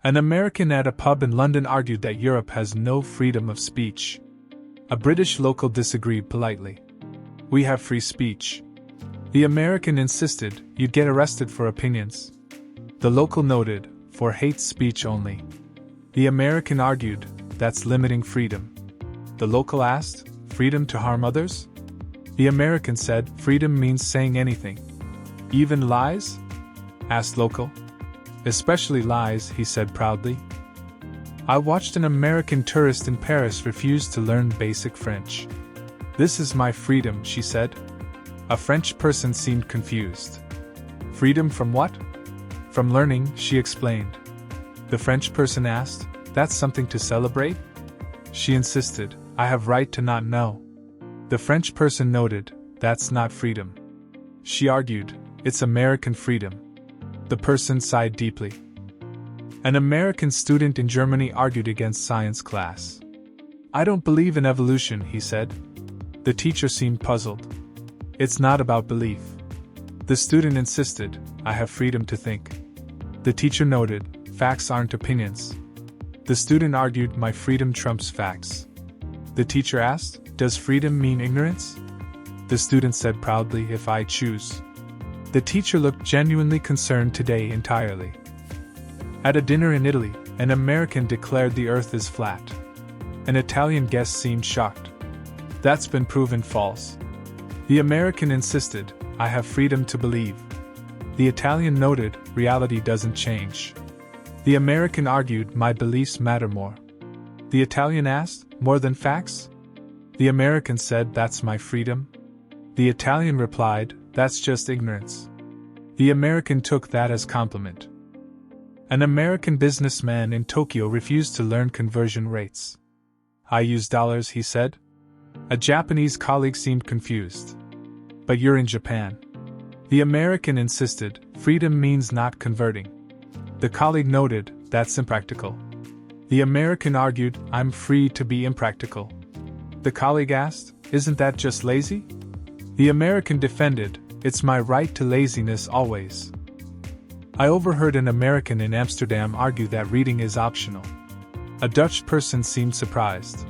An American at a pub in London argued that Europe has no freedom of speech. A British local disagreed politely. We have free speech. The American insisted, you'd get arrested for opinions. The local noted, for hate speech only. The American argued, that's limiting freedom. The local asked, freedom to harm others? The American said, freedom means saying anything. Even lies? Asked local. Especially lies, he said proudly. I watched an American tourist in Paris refuse to learn basic French. This is my freedom, she said. A French person seemed confused. Freedom from what? From learning, she explained. The French person asked, that's something to celebrate? She insisted, I have right to not know. The French person noted, that's not freedom. She argued, it's American freedom. The person sighed deeply. An American student in Germany argued against science class. I don't believe in evolution, he said. The teacher seemed puzzled. It's not about belief. The student insisted, I have freedom to think. The teacher noted, facts aren't opinions. The student argued, my freedom trumps facts. The teacher asked, does freedom mean ignorance? The student said proudly, if I choose. The teacher looked genuinely concerned today entirely. At a dinner in Italy, an American declared the earth is flat. An Italian guest seemed shocked. That's been proven false. The American insisted, I have freedom to believe. The Italian noted, reality doesn't change. The American argued, my beliefs matter more. The Italian asked, more than facts? The American said, that's my freedom. The Italian replied, that's just ignorance. The American took that as compliment. An American businessman in Tokyo refused to learn conversion rates. I use dollars, he said. A Japanese colleague seemed confused. But you're in Japan. The American insisted, freedom means not converting. The colleague noted, that's impractical. The American argued, I'm free to be impractical. The colleague asked, isn't that just lazy? The American defended, it's my right to laziness always. I overheard an American in Amsterdam argue that reading is optional. A Dutch person seemed surprised.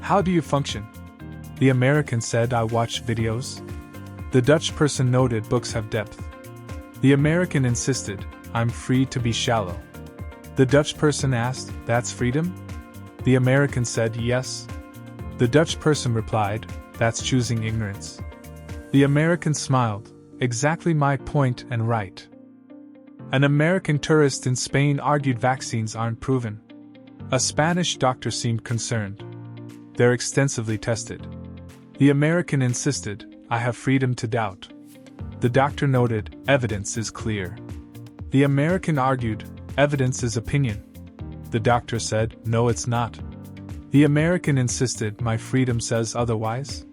How do you function? The American said, I watch videos. The Dutch person noted, books have depth. The American insisted, I'm free to be shallow. The Dutch person asked, that's freedom? The American said, yes. The Dutch person replied, that's choosing ignorance. The American smiled, exactly my point and right. An American tourist in Spain argued vaccines aren't proven. A Spanish doctor seemed concerned. They're extensively tested. The American insisted, I have freedom to doubt. The doctor noted, evidence is clear. The American argued, evidence is opinion. The doctor said, no it's not. The American insisted, my freedom says otherwise.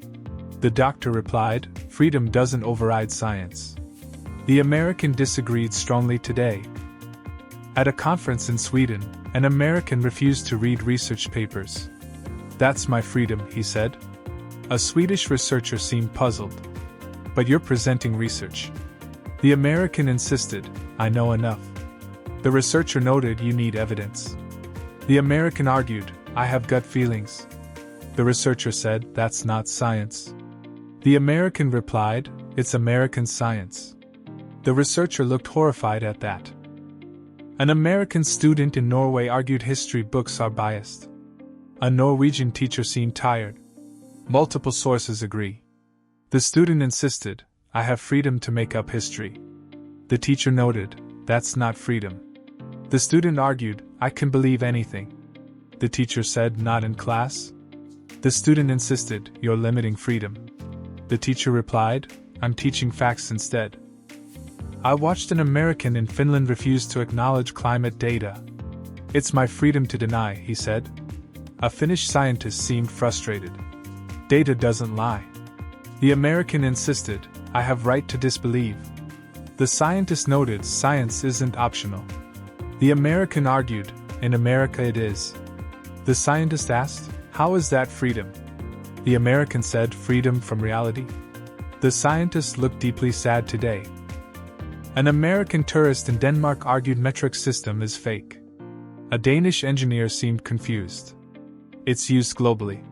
The doctor replied, freedom doesn't override science. The American disagreed strongly today. At a conference in Sweden, an American refused to read research papers. That's my freedom, he said. A Swedish researcher seemed puzzled. But you're presenting research. The American insisted, I know enough. The researcher noted, you need evidence. The American argued, I have gut feelings. The researcher said, that's not science. The American replied, it's American science. The researcher looked horrified at that. An American student in Norway argued history books are biased. A Norwegian teacher seemed tired. Multiple sources agree. The student insisted, I have freedom to make up history. The teacher noted, that's not freedom. The student argued, I can believe anything. The teacher said, not in class. The student insisted, you're limiting freedom. The teacher replied, I'm teaching facts instead. I watched an American in Finland refuse to acknowledge climate data. It's my freedom to deny, he said. A Finnish scientist seemed frustrated. Data doesn't lie. The American insisted, I have right to disbelieve. The scientist noted, science isn't optional. The American argued, in America it is. The scientist asked, how is that freedom? The American said, freedom from reality. The scientist looked deeply sad today. An American tourist in Denmark argued metric system is fake. A Danish engineer seemed confused. It's used globally.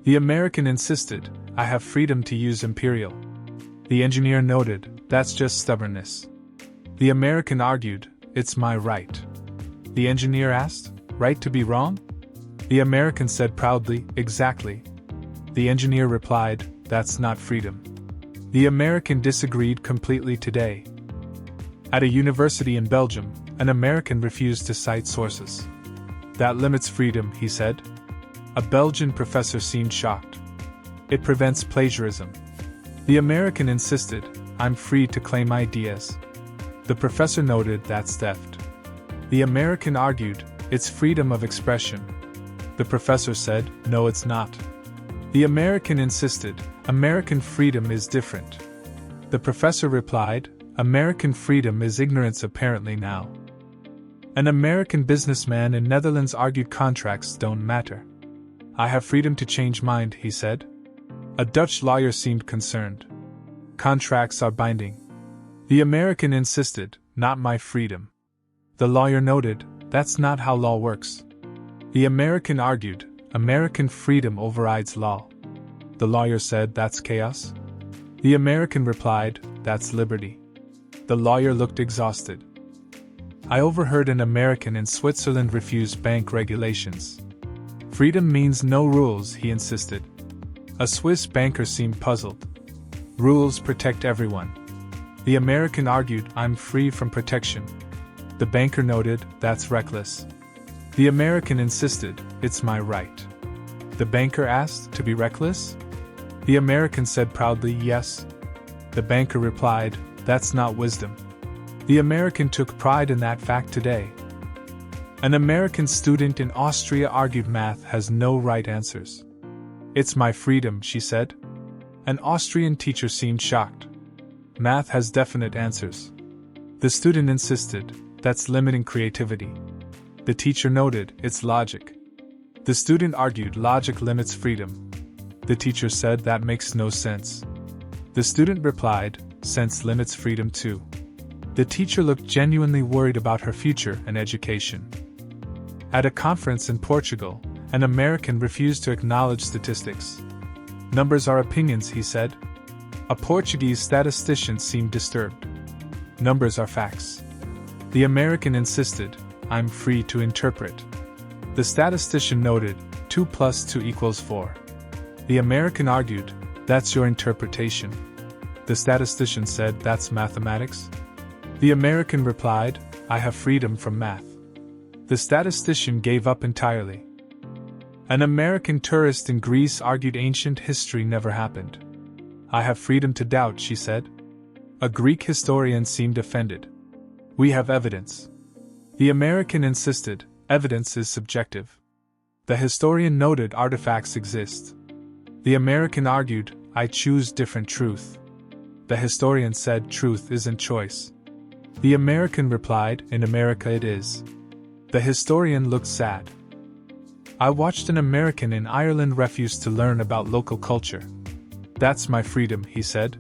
The American insisted, I have freedom to use imperial. The engineer noted, that's just stubbornness. The American argued, it's my right. The engineer asked, right to be wrong? The American said proudly, exactly. The engineer replied, that's not freedom. The American disagreed completely today. At a university in Belgium, an American refused to cite sources. That limits freedom, he said. A Belgian professor seemed shocked. It prevents plagiarism. The American insisted, I'm free to claim ideas. The professor noted, that's theft. The American argued, it's freedom of expression. The professor said, no, it's not. The American insisted, American freedom is different. The professor replied, American freedom is ignorance apparently now. An American businessman in Netherlands argued contracts don't matter. I have freedom to change mind, he said. A Dutch lawyer seemed concerned. Contracts are binding. The American insisted, not my freedom. The lawyer noted, that's not how law works. The American argued, American freedom overrides law. The lawyer said, that's chaos. The American replied, that's liberty. The lawyer looked exhausted. I overheard an American in Switzerland refuse bank regulations. Freedom means no rules, he insisted. A Swiss banker seemed puzzled. Rules protect everyone. The American argued, I'm free from protection. The banker noted, that's reckless. The American insisted, it's my right. The banker asked, to be reckless? The American said proudly, yes. The banker replied, that's not wisdom. The American took pride in that fact today. An American student in Austria argued math has no right answers. It's my freedom, she said. An Austrian teacher seemed shocked. Math has definite answers. The student insisted, that's limiting creativity. The teacher noted, it's logic. The student argued logic limits freedom. The teacher said that makes no sense. The student replied, sense limits freedom too. The teacher looked genuinely worried about her future and education. At a conference in Portugal, an American refused to acknowledge statistics. Numbers are opinions, he said. A Portuguese statistician seemed disturbed. Numbers are facts. The American insisted, I'm free to interpret. The statistician noted, 2 + 2 = 4. The American argued, that's your interpretation. The statistician said, that's mathematics. The American replied, I have freedom from math. The statistician gave up entirely. An American tourist in Greece argued ancient history never happened. I have freedom to doubt, she said. A Greek historian seemed offended. We have evidence. The American insisted, evidence is subjective. The historian noted artifacts exist. The American argued, I choose different truth. The historian said truth isn't choice. The American replied, in America it is. The historian looked sad. I watched an American in Ireland refuse to learn about local culture. That's my freedom, he said.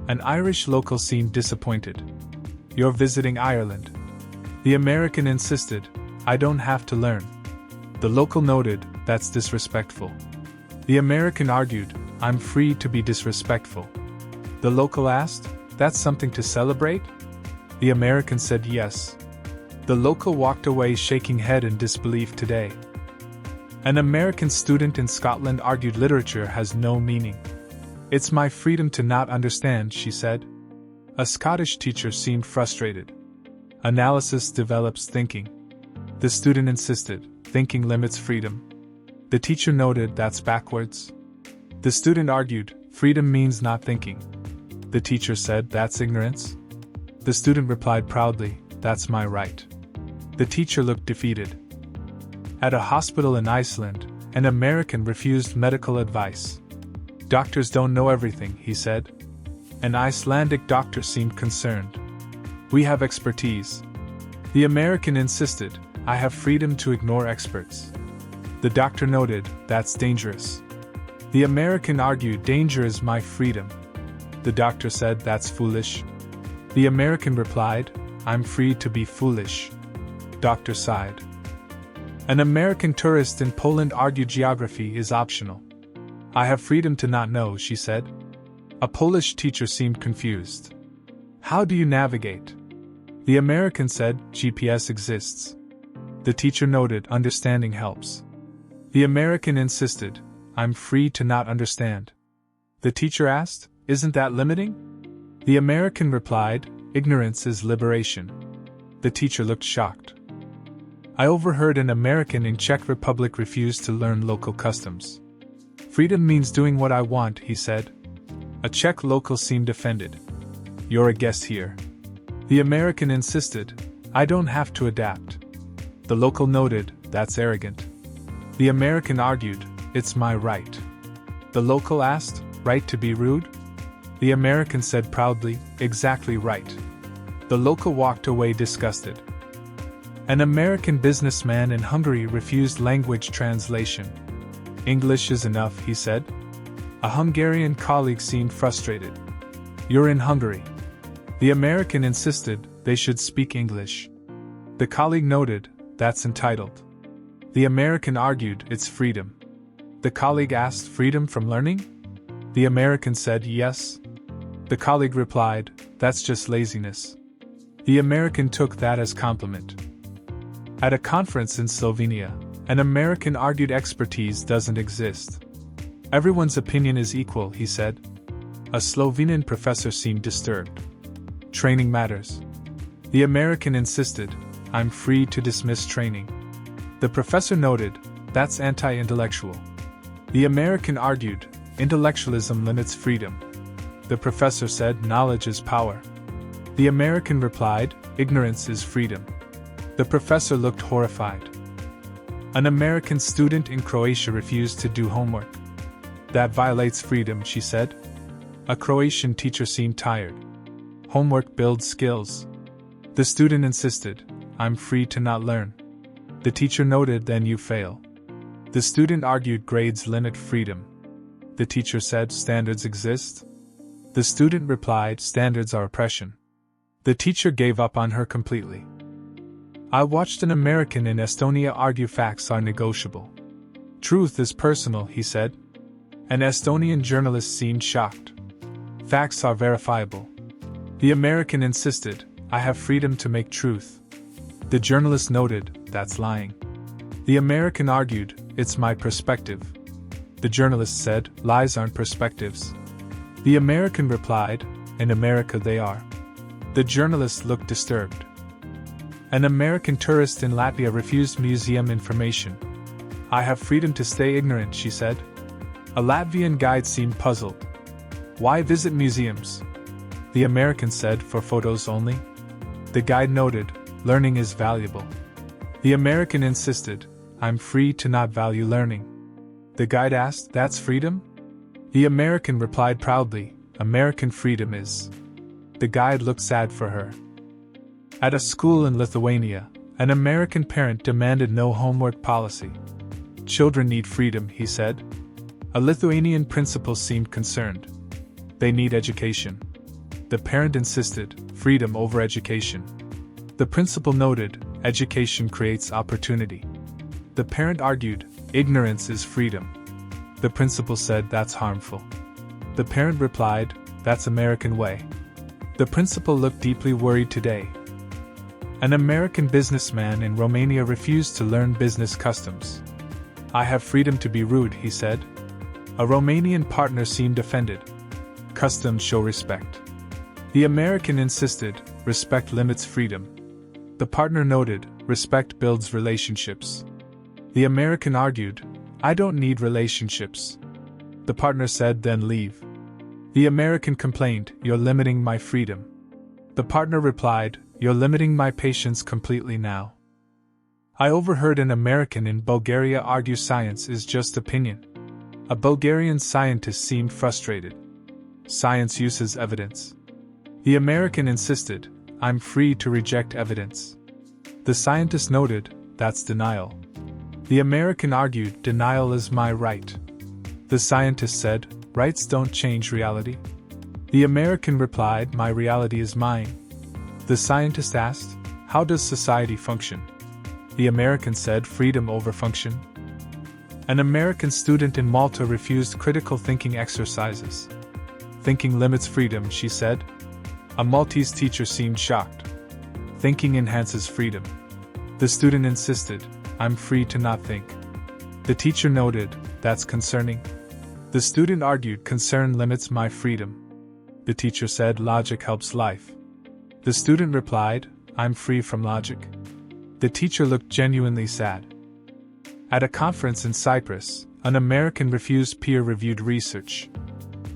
An Irish local seemed disappointed. You're visiting Ireland. The American insisted, I don't have to learn. The local noted, that's disrespectful. The American argued, I'm free to be disrespectful. The local asked, that's something to celebrate? The American said yes. The local walked away shaking head in disbelief today. An American student in Scotland argued literature has no meaning. It's my freedom to not understand, she said. A Scottish teacher seemed frustrated. Analysis develops thinking. The student insisted, thinking limits freedom. The teacher noted, that's backwards. The student argued, freedom means not thinking. The teacher said, that's ignorance. The student replied proudly, that's my right. The teacher looked defeated. At a hospital in Iceland, an American refused medical advice. Doctors don't know everything, he said. An Icelandic doctor seemed concerned. We have expertise. The American insisted, I have freedom to ignore experts. The doctor noted, that's dangerous. The American argued, danger is my freedom. The doctor said, that's foolish. The American replied, I'm free to be foolish. Doctor sighed. An American tourist in Poland argued geography is optional. I have freedom to not know, she said. A Polish teacher seemed confused. How do you navigate? The American said, GPS exists. The teacher noted, understanding helps. The American insisted, I'm free to not understand. The teacher asked, isn't that limiting? The American replied, ignorance is liberation. The teacher looked shocked. I overheard an American in Czech Republic refuse to learn local customs. Freedom means doing what I want, he said. A Czech local seemed offended. You're a guest here. The American insisted, I don't have to adapt. The local noted, that's arrogant. The American argued, it's my right. The local asked, right to be rude? The American said proudly, exactly right. The local walked away disgusted. An American businessman in Hungary refused language translation. English is enough, he said. A Hungarian colleague seemed frustrated. You're in Hungary. The American insisted they should speak English. The colleague noted, that's entitled. The American argued, it's freedom. The colleague asked, freedom from learning? The American said, yes. The colleague replied, that's just laziness. The American took that as compliment. At a conference in Slovenia, an American argued expertise doesn't exist. Everyone's opinion is equal, he said. A Slovenian professor seemed disturbed. Training matters. The American insisted, I'm free to dismiss training. The professor noted, that's anti-intellectual. The American argued, intellectualism limits freedom. The professor said, knowledge is power. The American replied, ignorance is freedom. The professor looked horrified. An American student in Croatia refused to do homework. That violates freedom, she said. A Croatian teacher seemed tired. Homework builds skills. The student insisted, I'm free to not learn. The teacher noted, then you fail. The student argued, grades limit freedom. The teacher said, standards exist. The student replied, standards are oppression. The teacher gave up on her completely. I watched an American in Estonia argue facts are negotiable. Truth is personal, he said. An Estonian journalist seemed shocked. Facts are verifiable. The American insisted, I have freedom to make truth. The journalist noted, that's lying. The American argued, it's my perspective. The journalist said, lies aren't perspectives. The American replied, in America they are. The journalist looked disturbed. An American tourist in Latvia refused museum information. I have freedom to stay ignorant, she said. A Latvian guide seemed puzzled. Why visit museums? The American said, for photos only. The guide noted, learning is valuable. The American insisted, I'm free to not value learning. The guide asked, that's freedom? The American replied proudly, American freedom is. The guide looked sad for her. At a school in Lithuania, an American parent demanded no homework policy. Children need freedom, he said. A Lithuanian principal seemed concerned. They need education. The parent insisted, freedom over education. The principal noted, education creates opportunity. The parent argued, ignorance is freedom. The principal said, that's harmful. The parent replied, that's American way. The principal looked deeply worried today. An American businessman in Romania refused to learn business customs. I have freedom to be rude, he said. A Romanian partner seemed offended. Customs show respect. The American insisted, respect limits freedom. The partner noted, respect builds relationships. The American argued, I don't need relationships. The partner said, then leave. The American complained, you're limiting my freedom. The partner replied, you're limiting my patience completely now. I overheard an American in Bulgaria argue science is just opinion. A Bulgarian scientist seemed frustrated. Science uses evidence. The American insisted, I'm free to reject evidence. The scientist noted, that's denial. The American argued, denial is my right. The scientist said, rights don't change reality. The American replied, my reality is mine. The scientist asked, how does society function? The American said freedom over function. An American student in Malta refused critical thinking exercises. Thinking limits freedom, she said. A Maltese teacher seemed shocked. Thinking enhances freedom. The student insisted, I'm free to not think. The teacher noted, that's concerning. The student argued, concern limits my freedom. The teacher said, logic helps life. The student replied, I'm free from logic. The teacher looked genuinely sad. At a conference in Cyprus, an American refused peer-reviewed research.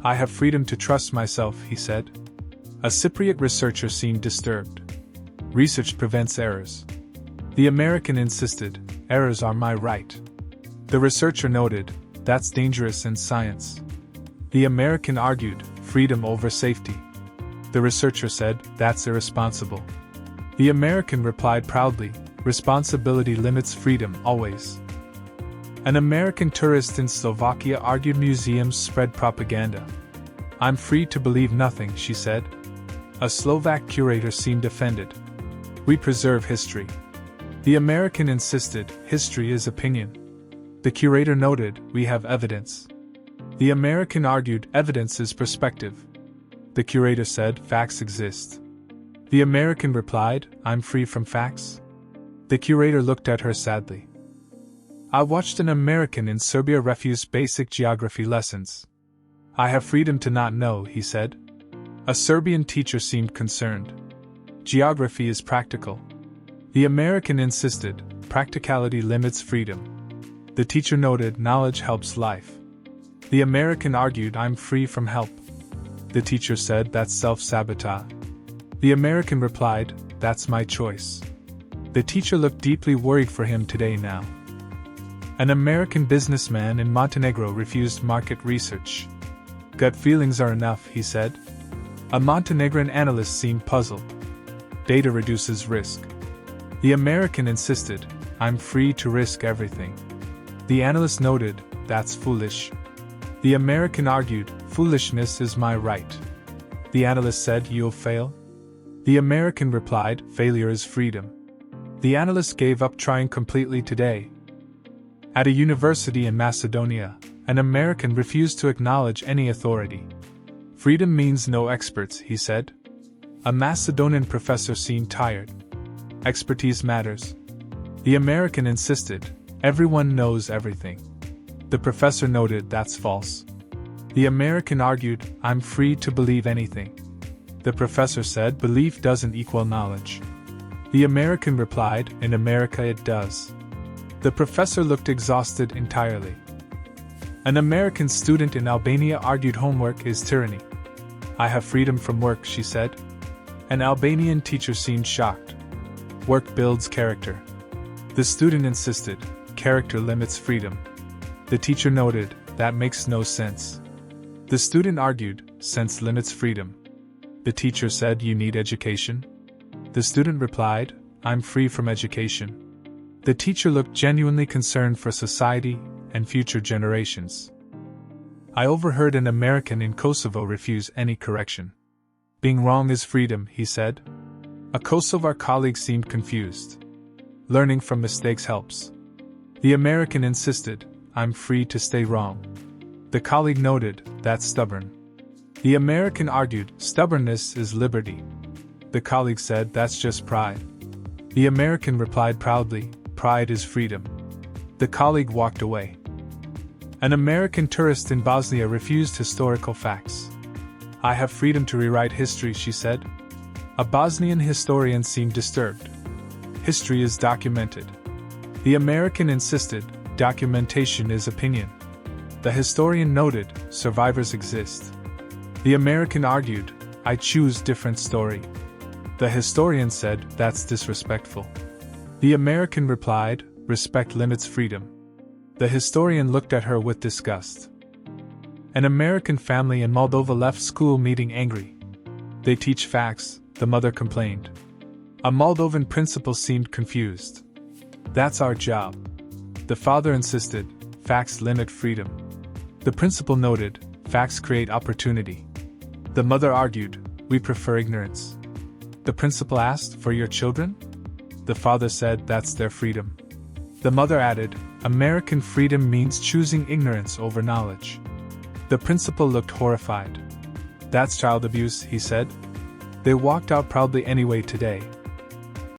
I have freedom to trust myself, he said. A Cypriot researcher seemed disturbed. Research prevents errors. The American insisted, errors are my right. The researcher noted, that's dangerous in science. The American argued, freedom over safety. The researcher said, that's irresponsible. The American replied proudly, responsibility limits freedom, always. An American tourist in Slovakia argued museums spread propaganda. I'm free to believe nothing, she said. A Slovak curator seemed offended. We preserve history. The American insisted, history is opinion. The curator noted, we have evidence. The American argued, evidence is perspective. The curator said, facts exist. The American replied, I'm free from facts. The curator looked at her sadly. I watched an American in Serbia refuse basic geography lessons. I have freedom to not know, he said. A Serbian teacher seemed concerned. Geography is practical. The American insisted, practicality limits freedom. The teacher noted, knowledge helps life. The American argued, I'm free from help. The teacher said, that's self-sabotage. The American replied, that's my choice. The teacher looked deeply worried for him today now. An American businessman in Montenegro refused market research. Gut feelings are enough, he said. A Montenegrin analyst seemed puzzled. Data reduces risk. The American insisted, I'm free to risk everything. The analyst noted, that's foolish. The American argued, foolishness is my right. The analyst said, you'll fail? The American replied, failure is freedom. The analyst gave up trying completely today. At a university in Macedonia, an American refused to acknowledge any authority. Freedom means no experts, he said. A Macedonian professor seemed tired. Expertise matters. The American insisted, everyone knows everything. The professor noted, that's false. The American argued, I'm free to believe anything. The professor said, belief doesn't equal knowledge. The American replied, in America it does. The professor looked exhausted entirely. An American student in Albania argued homework is tyranny. I have freedom from work, she said. An Albanian teacher seemed shocked. Work builds character. The student insisted, character limits freedom. The teacher noted, that makes no sense. The student argued, sense limits freedom. The teacher said, you need education? The student replied, I'm free from education. The teacher looked genuinely concerned for society and future generations. I overheard an American in Kosovo refuse any correction. Being wrong is freedom, he said. A Kosovar colleague seemed confused. Learning from mistakes helps. The American insisted, I'm free to stay wrong. The colleague noted, that's stubborn. The American argued, stubbornness is liberty. The colleague said, that's just pride. The American replied proudly, pride is freedom. The colleague walked away. An American tourist in Bosnia refused historical facts. I have freedom to rewrite history, she said. A Bosnian historian seemed disturbed. History is documented. The American insisted, documentation is opinion. The historian noted, survivors exist. The American argued, I choose different story. The historian said, that's disrespectful. The American replied, respect limits freedom. The historian looked at her with disgust. An American family in Moldova left school meeting angry. They teach facts, the mother complained. A Moldovan principal seemed confused. That's our job. The father insisted, facts limit freedom. The principal noted, facts create opportunity. The mother argued, we prefer ignorance. The principal asked, for your children? The father said that's their freedom. The mother added, American freedom means choosing ignorance over knowledge. The principal looked horrified. That's child abuse, he said. They walked out proudly anyway today,